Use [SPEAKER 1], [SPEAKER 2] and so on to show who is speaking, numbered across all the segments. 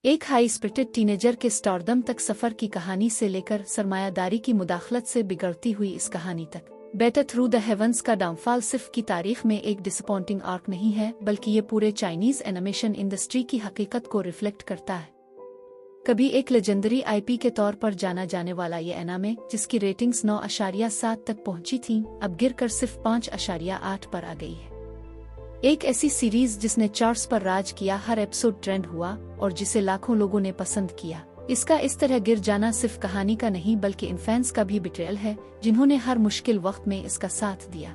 [SPEAKER 1] एक high spirited teenager के stardom तक सफर की कहानी से लेकर सरमायादारी की मुदाखलत से बिगड़ती हुई इस कहानी तक, बेटर थ्रू द हेवंस का डाउनफॉल सिर्फ की तारीख में एक डिसअपॉइंटिंग आर्क नहीं है, बल्कि ये पूरे चाइनीज एनिमेशन इंडस्ट्री की हकीकत को रिफ्लेक्ट करता है। कभी एक लेजेंडरी आईपी के तौर पर जाना जाने वाला ये एनामे, जिसकी रेटिंग्स 9.7 तक पहुंची थीं, अब गिरकर सिर्फ 5.8 पर आ गई है। एक ऐसी सीरीज जिसने चार्ट्स पर राज किया, हर एपिसोड ट्रेंड हुआ और जिसे लाखों लोगों ने पसंद किया। इसका इस तरह गिर जाना सिर्फ कहानी का नहीं बल्कि इन फैंस का भी बिट्रेयल है, जिन्होंने हर मुश्किल वक्त में इसका साथ दिया।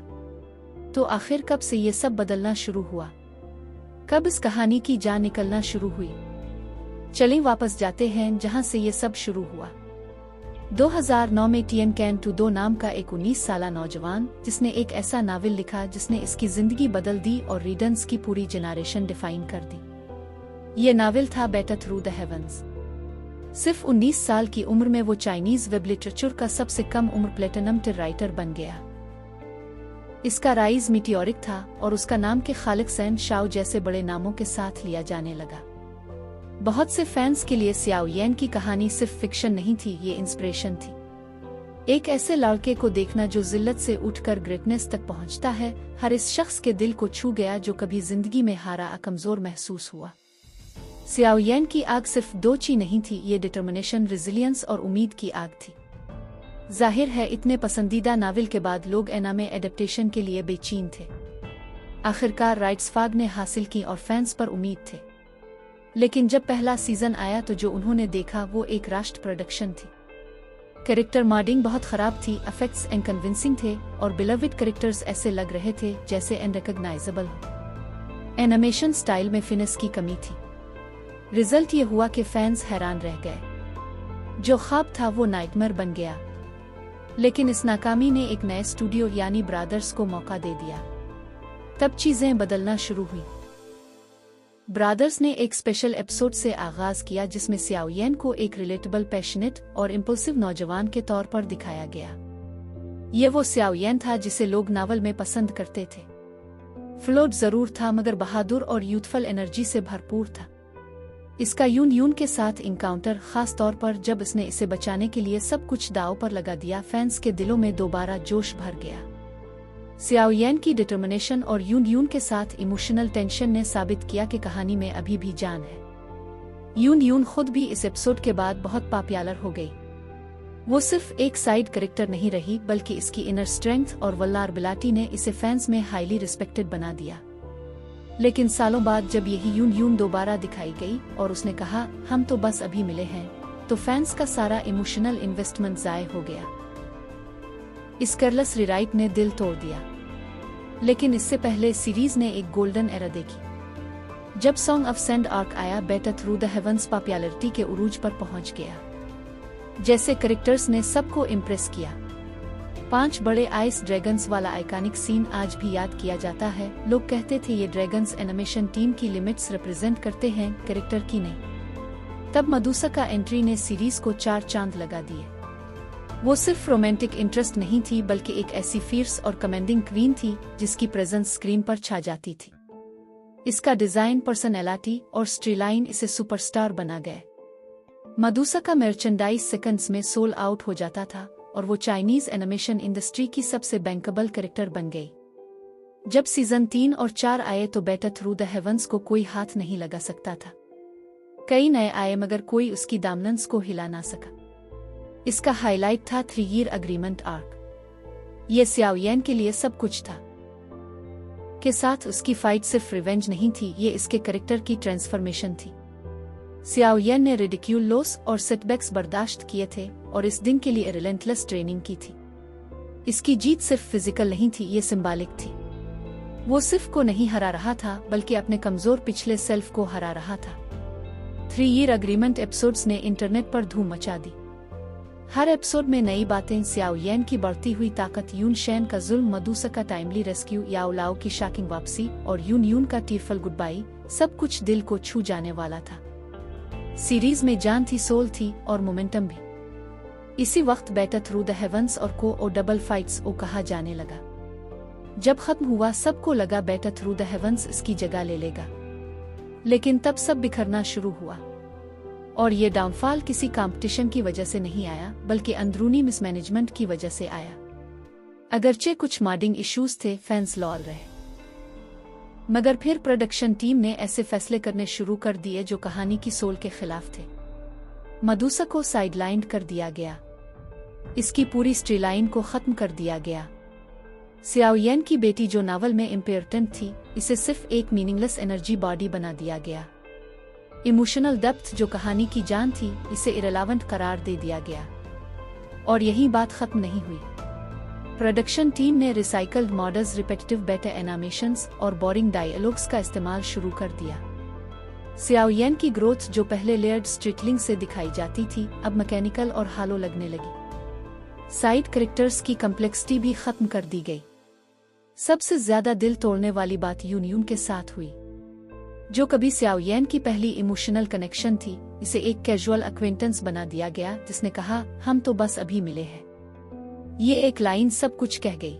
[SPEAKER 1] तो आखिर कब से ये सब बदलना शुरू हुआ? कब इस कहानी की जान निकलना शुरू हुई? चलें वापस जाते हैं जहां से ये सब शुरू हुआ। 2009 में टिएन कैन टूडो नाम का एक 19 साला नौजवान, जिसने एक ऐसा नावल लिखा जिसने इसकी जिंदगी बदल दी और रीडर्स की पूरी जनरेशन डिफाइन कर दी। ये नावल था बेटर थ्रू द हेवंस। सिर्फ 19 साल की उम्र में वो चाइनीज वेब लिटरेचर का सबसे कम उम्र प्लेटिनम टिर राइटर बन गया। इसका राइज मीटियोरिक था और उसका नाम के खालिक सैन शाओ जैसे बड़े नामों के साथ लिया जाने लगा। बहुत से फैंस के लिए सियाओ येन की कहानी सिर्फ फिक्शन नहीं थी, ये इंस्पिरेशन थी। एक ऐसे लड़के को देखना जो जिल्लत से उठकर ग्रेटनेस तक पहुंचता है, हर इस शख्स के दिल को छू गया जो कभी जिंदगी में हारा कमजोर महसूस हुआ। सियाओ येन की आग सिर्फ दो ची नहीं थी, ये डिटर्मिनेशन, रेजिलियंस और उम्मीद की आग थी। जाहिर है इतने पसंदीदा नावल के बाद लोग एनामे एडेप्टेशन के लिए बेचैन थे। आखिरकार राइट्स फाग ने हासिल की और फैंस पर उम्मीद थे। लेकिन जब पहला सीजन आया तो जो उन्होंने देखा वो एक राष्ट्र प्रोडक्शन थी। कैरेक्टर मॉडिंग बहुत खराब थी, इफेक्ट्स इनकन्विंसिंग थे और बिलविड कैरेक्टर्स ऐसे लग रहे थे जैसे अनरिकॉग्नाइजेबल हो। एनिमेशन स्टाइल में फिनिश की कमी थी। रिजल्ट ये हुआ कि फैंस हैरान रह गए। जो ख्वाब था वो नाइटमेयर बन गया। लेकिन इस नाकामी ने एक नए स्टूडियो यानी ब्रादर्स को मौका दे दिया। तब चीजें बदलना शुरू हुई। ब्रादर्स ने एक स्पेशल एपिसोड से आगाज किया जिसमें सियाओ येन को एक रिलेटेबल, पैशनेट और इम्पल्सिव नौजवान के तौर पर दिखाया गया। ये वो सियाओ येन था जिसे लोग नावल में पसंद करते थे। फ्लोट जरूर था मगर बहादुर और यूथफुल एनर्जी से भरपूर था। इसका यून यून के साथ इनकाउंटर, खास तौर पर जब इसने इसे बचाने के लिए सब कुछ दांव पर लगा दिया, फैंस के दिलों में दोबारा जोश भर गया। सियाओ येन की डिटर्मिनेशन और यून यून के साथ इमोशनल टेंशन ने साबित किया कि कहानी में अभी भी जान है। यून यून खुद भी इस एपिसोड के बाद बहुत पॉपुलर हो गई। वो सिर्फ एक साइड कैरेक्टर नहीं रही बल्कि इसकी इनर स्ट्रेंथ और वल्नरेबिलिटी ने इसे फैंस में हाईली रिस्पेक्टेड बना दिया। लेकिन सालों बाद जब यही यून यून दोबारा दिखाई गई और उसने कहा हम तो बस अभी मिले हैं, तो फैंस का सारा इमोशनल इन्वेस्टमेंट ज़ाय हो गया। इस केयरलेस रीराइट ने दिल तोड़ दिया। लेकिन इससे पहले सीरीज ने एक गोल्डन एरा देखी। जब सॉन्ग ऑफ सेंड आर्क आया, better through the heavens popularity के उरूज पर पहुंच गया। जैसे कैरेक्टर्स ने सबको इम्प्रेस किया। 5 बड़े आइस ड्रैगन्स वाला आइकॉनिक सीन आज भी याद किया जाता है। लोग कहते थे ये ड्रैगन्स एनिमेशन टीम की लिमिट्स रिप्रेजेंट करते हैं, कैरेक्टर की नहीं। तब मेडुसा का एंट्री ने सीरीज को 4 चांद लगा दिए। वो सिर्फ रोमांटिक इंटरेस्ट नहीं थी बल्कि एक ऐसी फियर्स और कमांडिंग क्वीन थी जिसकी प्रेजेंस स्क्रीन पर छा जाती थी। इसका डिजाइन, पर्सनैलिटी और स्टोरीलाइन इसे सुपरस्टार बना गए। मेडुसा का मर्चेंडाइज सेकंड्स में सोल्ड आउट हो जाता था और वो चाइनीज एनिमेशन इंडस्ट्री की सबसे बैंकेबल कैरेक्टर बन गई। जब सीजन 3 और 4 आए तो बेटर थ्रू द हेवंस को कोई हाथ नहीं लगा सकता था। कई नए आए मगर कोई उसकी डोमिनेंस को हिला ना सका। इसका हाईलाइट था 3 ईयर एग्रीमेंट आर्क। ये सियाओ येन के लिए सब कुछ था। के साथ उसकी फाइट सिर्फ रिवेंज नहीं थी, ये इसके कैरेक्टर की ट्रांसफॉर्मेशन थी। सियाओ येन ने रिडिक्यूल, लॉस और सेटबैक्स बर्दाश्त किए थे और इस दिन के लिए रिलेंटलेस ट्रेनिंग की थी। इसकी जीत सिर्फ फिजिकल नहीं थी, ये सिंबॉलिक थी। वो सिर्फ को नहीं हरा रहा था बल्कि अपने कमजोर पिछले सेल्फ को हरा रहा था। 3 ईयर एग्रीमेंट एपिसोड्स ने इंटरनेट पर धूम मचा दी। हर एपिसोड में नई बातें, सियाओ येन की बढ़ती हुई ताकत, यून शेन का जुल्म, मेडुसा का टाइमली रेस्क्यू, याओ लाओ की शॉकिंग वापसी और यून यून का टीयरफुल गुड बाई, सब कुछ दिल को छू जाने वाला था। सीरीज में जान थी, सोल थी और मोमेंटम भी। इसी वक्त बेटर थ्रू द हेवंस और को ओ डबल फाइट्स ओ कहा जाने लगा। जब खत्म हुआ सबको लगा बेटर थ्रू द हेवंस इसकी जगह ले लेगा। लेकिन तब सब बिखरना शुरू हुआ। और ये डाउनफॉल किसी कंपटीशन की वजह से नहीं आया, बल्कि अंदरूनी मिसमैनेजमेंट की वजह से आया। अगरचे कुछ मॉडिंग इश्यूज थे, फैंस लॉयल रहे, मगर फिर प्रोडक्शन टीम ने ऐसे फैसले करने शुरू कर दिए जो कहानी की सोल के खिलाफ थे। मेडुसा को साइडलाइन कर दिया गया, इसकी पूरी स्टोरीलाइन को खत्म कर दिया गया। सियाओ येन की बेटी जो नावल में इम्पोर्टेंट थी, इसे सिर्फ एक मीनिंगलेस एनर्जी बॉडी बना दिया गया। इमोशनल डेप्थ जो कहानी की जान थी, इसे इरेलेवेंट करार दे दिया गया। और यही बात खत्म नहीं हुई। प्रोडक्शन टीम ने रिसाइकल्ड मॉडल्स, रिपीटेटिव बेटा एनिमेशंस और बोरिंग डायलॉग्स का इस्तेमाल शुरू कर दिया। सियाओ येन की ग्रोथ जो पहले लेयर्ड स्ट्रिटलिंग से दिखाई जाती थी, अब मैकेनिकल और हालो लगने लगी। साइड कैरेक्टर्स की कम्प्लेक्सिटी भी खत्म कर दी गई। सबसे ज्यादा दिल तोड़ने वाली बात यून के साथ हुई। जो कभी सियाओ येन की पहली इमोशनल कनेक्शन थी, इसे एक कैजुअल एक्वेंटेंस बना दिया गया, जिसने कहा, हम तो बस अभी मिले हैं। ये एक लाइन सब कुछ कह गई।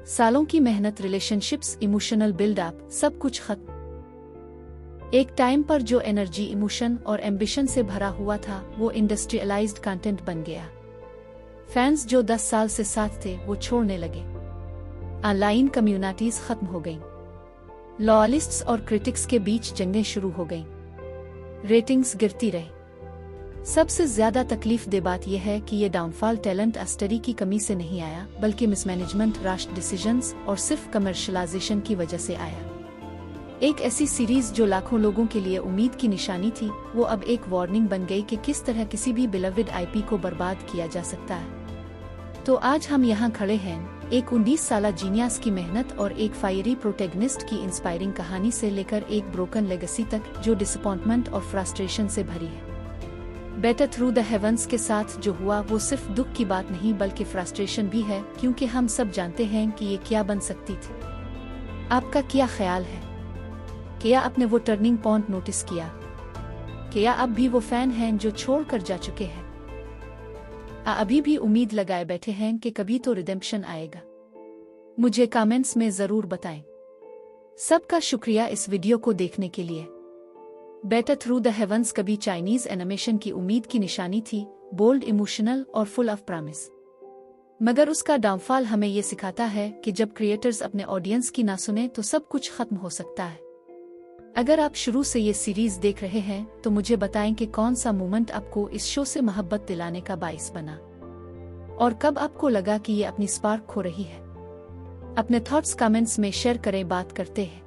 [SPEAKER 1] सालों की मेहनत, रिलेशनशिप्स, इमोशनल बिल्डअप, सब कुछ खत्म। एक टाइम पर जो एनर्जी, इमोशन और एम्बिशन से भरा हुआ था, वो इंडस्ट्रियलाइज्ड कंटेंट बन गया। फैंस जो 10 साल से साथ थे, वो छोड़ने लगे। ऑनलाइन कम्युनिटीज खत्म हो गईं। लॉयलिस्ट्स और क्रिटिक्स के बीच जंगें शुरू हो गईं। रेटिंग्स गिरती रही। सबसे ज्यादा तकलीफ दे बात यह है कि ये डाउनफॉल टैलेंट स्टडी की कमी से नहीं आया, बल्कि मिसमैनेजमेंट, रश डिसीजंस और सिर्फ कमर्शलाइजेशन की वजह से आया। एक ऐसी सीरीज जो लाखों लोगों के लिए उम्मीद की निशानी थी, वो अब एक वार्निंग बन गई कि किस तरह किसी भी बिलवड आईपी को बर्बाद किया जा सकता है। तो आज हम यहाँ खड़े हैं, एक 19 साला जीनियस की मेहनत और एक फायरी प्रोटैगनिस्ट की इंस्पायरिंग कहानी से लेकर एक ब्रोकन लेगेसी तक, जो डिसअपॉइंटमेंट और फ्रस्ट्रेशन से भरी है। बेटर थ्रू द हेवंस के साथ जो हुआ, वो सिर्फ दुख की बात नहीं, बल्कि फ्रस्ट्रेशन भी है, क्योंकि हम सब जानते हैं कि ये क्या बन सकती थी। आपका क्या ख्याल है? क्या आपने वो टर्निंग पॉइंट नोटिस किया? क्या अब भी वो फैन हैं जो छोड़ कर जा चुके हैं? अभी भी उम्मीद लगाए बैठे हैं कि कभी तो रिडेम्पशन आएगा? मुझे कमेंट्स में जरूर बताएं। सबका शुक्रिया इस वीडियो को देखने के लिए। बेटर थ्रू द हेवंस कभी चाइनीज एनिमेशन की उम्मीद की निशानी थी, बोल्ड, इमोशनल और फुल ऑफ प्रॉमिस। मगर उसका डाउनफॉल हमें ये सिखाता है कि जब क्रिएटर्स अपने ऑडियंस की ना सुने तो सब कुछ खत्म हो सकता है। अगर आप शुरू से ये सीरीज देख रहे हैं, तो मुझे बताएं कि कौन सा मोमेंट आपको इस शो से मोहब्बत दिलाने का बाइस बना, और कब आपको लगा कि ये अपनी स्पार्क खो रही है। अपने थॉट्स कमेंट्स में शेयर करें, बात करते हैं।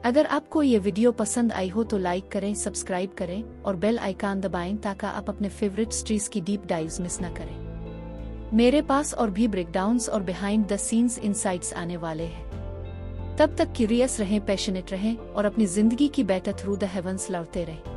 [SPEAKER 1] अगर आपको ये वीडियो पसंद आई हो तो लाइक करें, सब्सक्राइब करें और बेल आइकन दबाएं, ताकि आप अपने फेवरेट स्टोरीज की डीप डाइव्स मिस न करें। मेरे पास और भी ब्रेकडाउन्स और बिहाइंड द सीन्स इनसाइट्स आने वाले हैं। तब तक क्यूरियस रहें, पैशनेट रहें और अपनी जिंदगी की बेटर थ्रू द हेवंस लड़ते रहें।